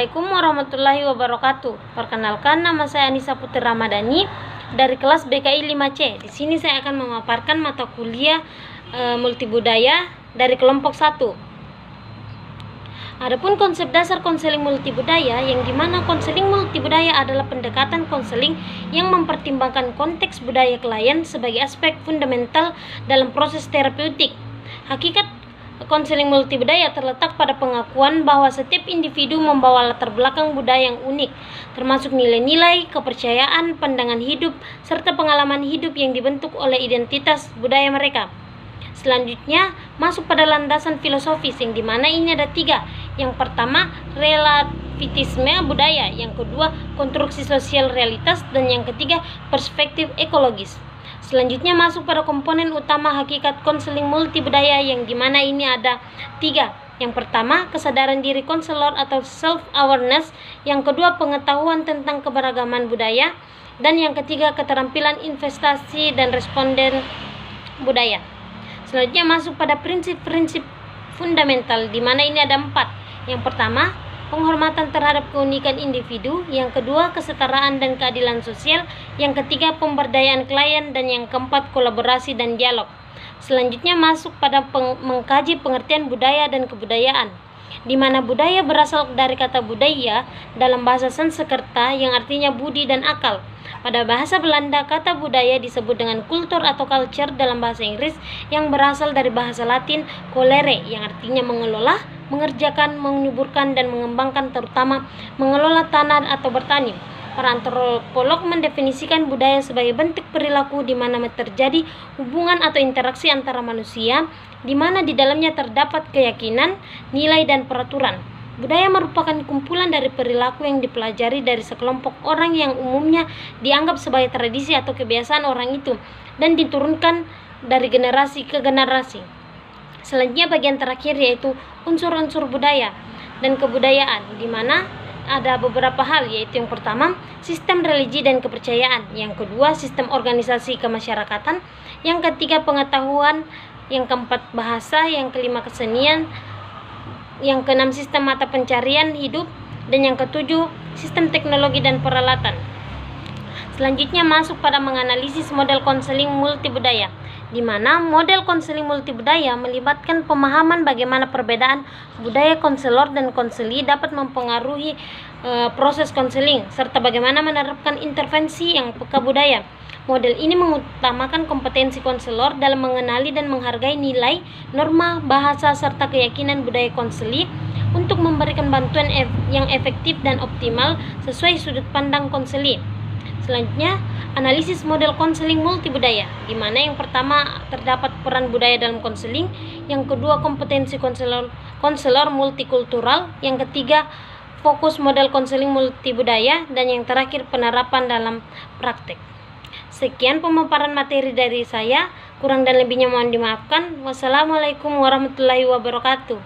Assalamualaikum warahmatullahi wabarakatuh. Perkenalkan, nama saya Anissa Putri Ramadhani dari kelas BKI 5C. Di sini saya akan memaparkan mata kuliah multibudaya dari kelompok 1. Adapun konsep dasar konseling multibudaya, yang dimana konseling multibudaya adalah pendekatan konseling yang mempertimbangkan konteks budaya klien sebagai aspek fundamental dalam proses terapeutik. Hakikat konseling multibudaya terletak pada pengakuan bahwa setiap individu membawa latar belakang budaya yang unik, termasuk nilai-nilai, kepercayaan, pandangan hidup, serta pengalaman hidup yang dibentuk oleh identitas budaya mereka. Selanjutnya, masuk pada landasan filosofis, yang dimana ini ada 3. Yang pertama, relativitisme budaya. Yang kedua, konstruksi sosial realitas. Dan yang ketiga, perspektif ekologis. Selanjutnya masuk pada komponen utama hakikat konseling multibudaya, yang dimana ini ada 3. Yang pertama, kesadaran diri konselor atau self-awareness. Yang kedua, pengetahuan tentang keberagaman budaya. Dan yang ketiga, keterampilan investasi dan responden budaya. Selanjutnya masuk pada prinsip-prinsip fundamental, di mana ini ada 4. Yang pertama, penghormatan terhadap keunikan individu. Yang kedua, kesetaraan dan keadilan sosial. Yang ketiga, pemberdayaan klien. Dan yang keempat, kolaborasi dan dialog. Selanjutnya masuk pada mengkaji pengertian budaya dan kebudayaan, di mana budaya berasal dari kata budaya dalam bahasa Sanskerta yang artinya budi dan akal. Pada bahasa Belanda, kata budaya disebut dengan kultur atau culture dalam bahasa Inggris, yang berasal dari bahasa Latin colere yang artinya mengelola, mengerjakan, menyuburkan, dan mengembangkan, terutama mengelola tanah atau bertani. Para antropolog mendefinisikan budaya sebagai bentuk perilaku di mana terjadi hubungan atau interaksi antara manusia, di mana di dalamnya terdapat keyakinan, nilai, dan peraturan. Budaya merupakan kumpulan dari perilaku yang dipelajari dari sekelompok orang yang umumnya dianggap sebagai tradisi atau kebiasaan orang itu dan diturunkan dari generasi ke generasi. Selanjutnya bagian terakhir yaitu unsur-unsur budaya dan kebudayaan, di mana ada beberapa hal, yaitu yang pertama, sistem religi dan kepercayaan. Yang kedua, sistem organisasi kemasyarakatan. Yang ketiga, pengetahuan. Yang keempat, bahasa. Yang kelima, kesenian. Yang keenam, sistem mata pencarian hidup. Dan yang ketujuh, sistem teknologi dan peralatan. Selanjutnya masuk pada menganalisis model konseling multibudaya, di mana model konseling multibudaya melibatkan pemahaman bagaimana perbedaan budaya konselor dan konseli dapat mempengaruhi proses konseling, serta bagaimana menerapkan intervensi yang peka budaya. Model ini mengutamakan kompetensi konselor dalam mengenali dan menghargai nilai, norma, bahasa, serta keyakinan budaya konseli untuk memberikan bantuan yang efektif dan optimal sesuai sudut pandang konseli. Selanjutnya, analisis model konseling multibudaya, di mana yang pertama terdapat peran budaya dalam konseling, yang kedua kompetensi konselor multikultural, yang ketiga fokus model konseling multibudaya, dan yang terakhir penerapan dalam praktek. Sekian pemaparan materi dari saya, kurang dan lebihnya mohon dimaafkan. Wassalamualaikum warahmatullahi wabarakatuh.